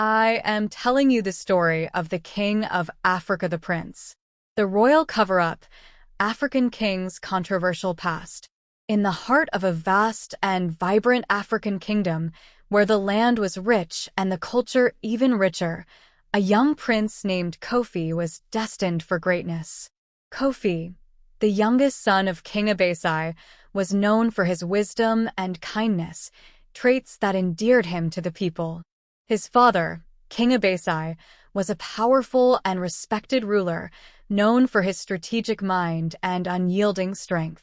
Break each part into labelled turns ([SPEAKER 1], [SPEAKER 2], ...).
[SPEAKER 1] I am telling you the story of the King of Africa, the Prince. The royal cover-up, African King's controversial past. In the heart of a vast and vibrant African kingdom, where the land was rich and the culture even richer, a young prince named Kofi was destined for greatness. Kofi, the youngest son of King Abasai, was known for his wisdom and kindness, traits that endeared him to the people. His father, King Abasai, was a powerful and respected ruler, known for his strategic mind and unyielding strength.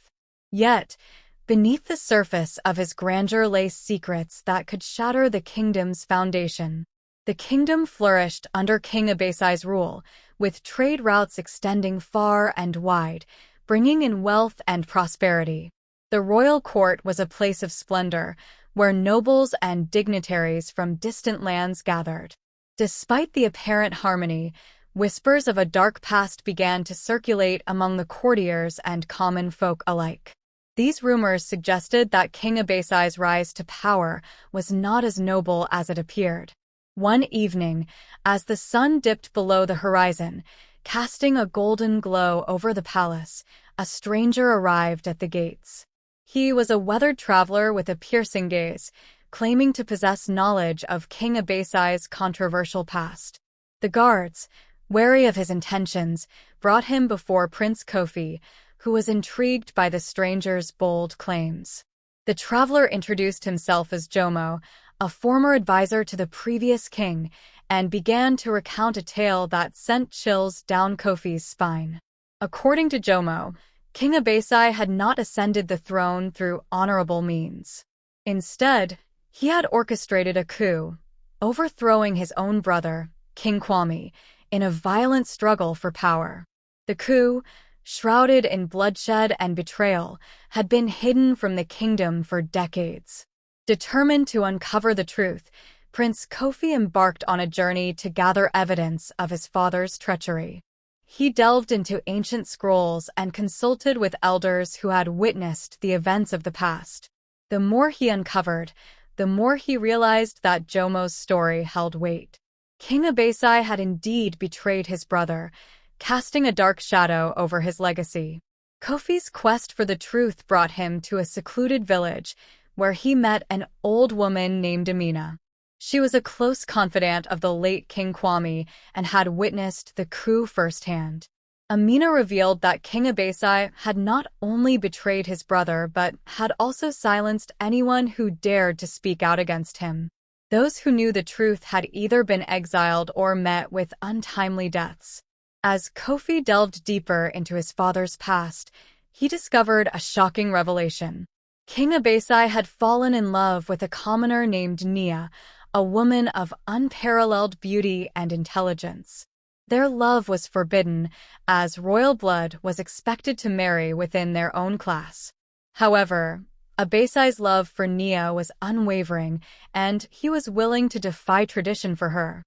[SPEAKER 1] Yet, beneath the surface of his grandeur lay secrets that could shatter the kingdom's foundation. The kingdom flourished under King Abasai's rule, with trade routes extending far and wide, bringing in wealth and prosperity. The royal court was a place of splendor, where nobles and dignitaries from distant lands gathered. Despite the apparent harmony, whispers of a dark past began to circulate among the courtiers and common folk alike. These rumors suggested that King Abasai's rise to power was not as noble as it appeared. One evening, as the sun dipped below the horizon, casting a golden glow over the palace, a stranger arrived at the gates. He was a weathered traveler with a piercing gaze, claiming to possess knowledge of King Abasai's controversial past. The guards, wary of his intentions, brought him before Prince Kofi, who was intrigued by the stranger's bold claims. The traveler introduced himself as Jomo, a former advisor to the previous king, and began to recount a tale that sent chills down Kofi's spine. According to Jomo, King Abasai had not ascended the throne through honorable means. Instead, he had orchestrated a coup, overthrowing his own brother, King Kwame, in a violent struggle for power. The coup, shrouded in bloodshed and betrayal, had been hidden from the kingdom for decades. Determined to uncover the truth, Prince Kofi embarked on a journey to gather evidence of his father's treachery. He delved into ancient scrolls and consulted with elders who had witnessed the events of the past. The more he uncovered, the more he realized that Jomo's story held weight. King Abasai had indeed betrayed his brother, casting a dark shadow over his legacy. Kofi's quest for the truth brought him to a secluded village, where he met an old woman named Amina. She was a close confidant of the late King Kwame and had witnessed the coup firsthand. Amina revealed that King Abasai had not only betrayed his brother but had also silenced anyone who dared to speak out against him. Those who knew the truth had either been exiled or met with untimely deaths. As Kofi delved deeper into his father's past, he discovered a shocking revelation. King Abasai had fallen in love with a commoner named Nia, a woman of unparalleled beauty and intelligence. Their love was forbidden, as royal blood was expected to marry within their own class. However, Abasai's love for Nia was unwavering, and he was willing to defy tradition for her.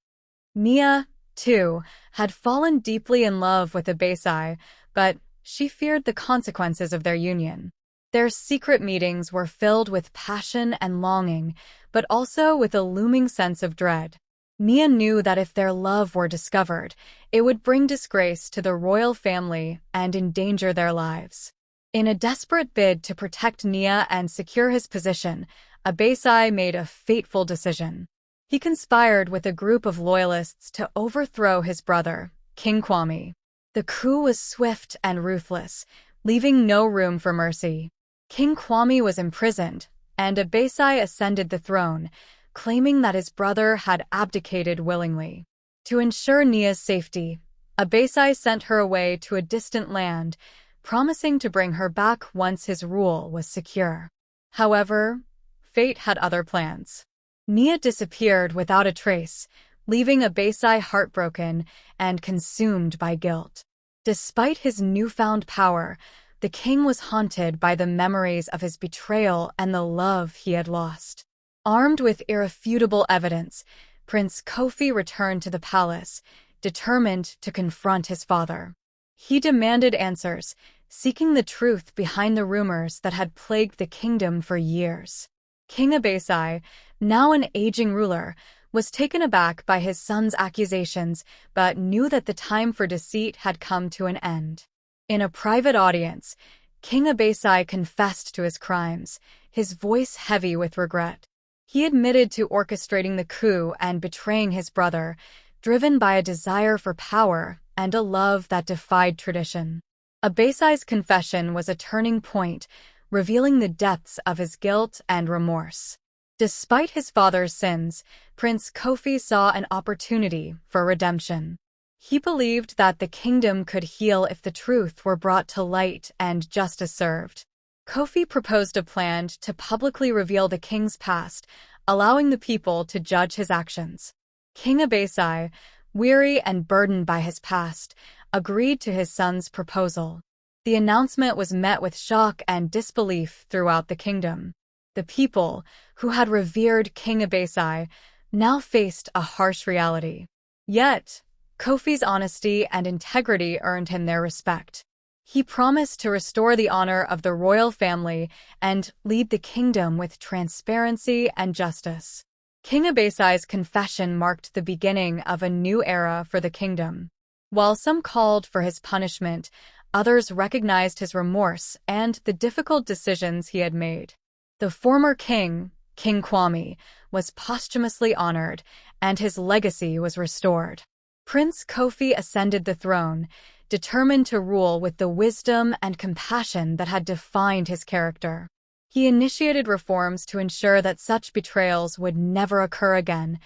[SPEAKER 1] Nia, too, had fallen deeply in love with Abasai, but she feared the consequences of their union. Their secret meetings were filled with passion and longing, but also with a looming sense of dread. Nia knew that if their love were discovered, it would bring disgrace to the royal family and endanger their lives. In a desperate bid to protect Nia and secure his position, Abasai made a fateful decision. He conspired with a group of loyalists to overthrow his brother, King Kwame. The coup was swift and ruthless, leaving no room for mercy. King Kwame was imprisoned, and Abasai ascended the throne, claiming that his brother had abdicated willingly. To ensure Nia's safety, Abasai sent her away to a distant land, promising to bring her back once his rule was secure. However, fate had other plans. Nia disappeared without a trace, leaving Abasai heartbroken and consumed by guilt. Despite his newfound power, the king was haunted by the memories of his betrayal and the love he had lost. Armed with irrefutable evidence, Prince Kofi returned to the palace, determined to confront his father. He demanded answers, seeking the truth behind the rumors that had plagued the kingdom for years. King Abasai, now an aging ruler, was taken aback by his son's accusations but knew that the time for deceit had come to an end. In a private audience, King Abasai confessed to his crimes, his voice heavy with regret. He admitted to orchestrating the coup and betraying his brother, driven by a desire for power and a love that defied tradition. Abasai's confession was a turning point, revealing the depths of his guilt and remorse. Despite his father's sins, Prince Kofi saw an opportunity for redemption. He believed that the kingdom could heal if the truth were brought to light and justice served. Kofi proposed a plan to publicly reveal the king's past, allowing the people to judge his actions. King Abasai, weary and burdened by his past, agreed to his son's proposal. The announcement was met with shock and disbelief throughout the kingdom. The people, who had revered King Abasai, now faced a harsh reality. Yet, Kofi's honesty and integrity earned him their respect. He promised to restore the honor of the royal family and lead the kingdom with transparency and justice. King Abasai's confession marked the beginning of a new era for the kingdom. While some called for his punishment, others recognized his remorse and the difficult decisions he had made. The former king, King Kwame, was posthumously honored, and his legacy was restored. Prince Kofi ascended the throne, determined to rule with the wisdom and compassion that had defined his character. He initiated reforms to ensure that such betrayals would never occur again,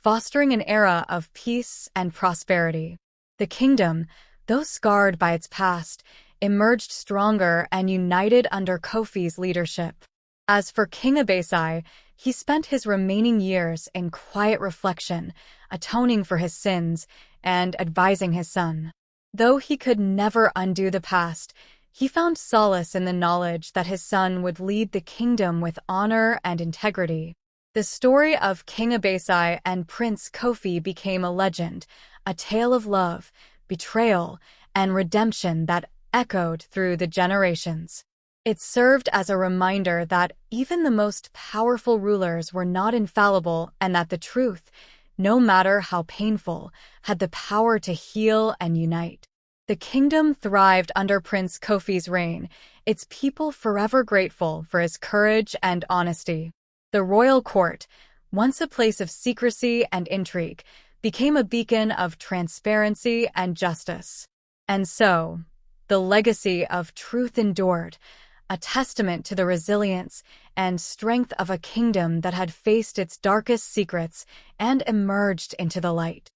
[SPEAKER 1] fostering an era of peace and prosperity. The kingdom, though scarred by its past, emerged stronger and united under Kofi's leadership. As for King Abasai, he spent his remaining years in quiet reflection, atoning for his sins and advising his son. Though he could never undo the past, he found solace in the knowledge that his son would lead the kingdom with honor and integrity. The story of King Abasai and Prince Kofi became a legend, a tale of love, betrayal, and redemption that echoed through the generations. It served as a reminder that even the most powerful rulers were not infallible and that the truth, no matter how painful, had the power to heal and unite. The kingdom thrived under Prince Kofi's reign, its people forever grateful for his courage and honesty. The royal court, once a place of secrecy and intrigue, became a beacon of transparency and justice. And so, the legacy of truth endured, a testament to the resilience and strength of a kingdom that had faced its darkest secrets and emerged into the light.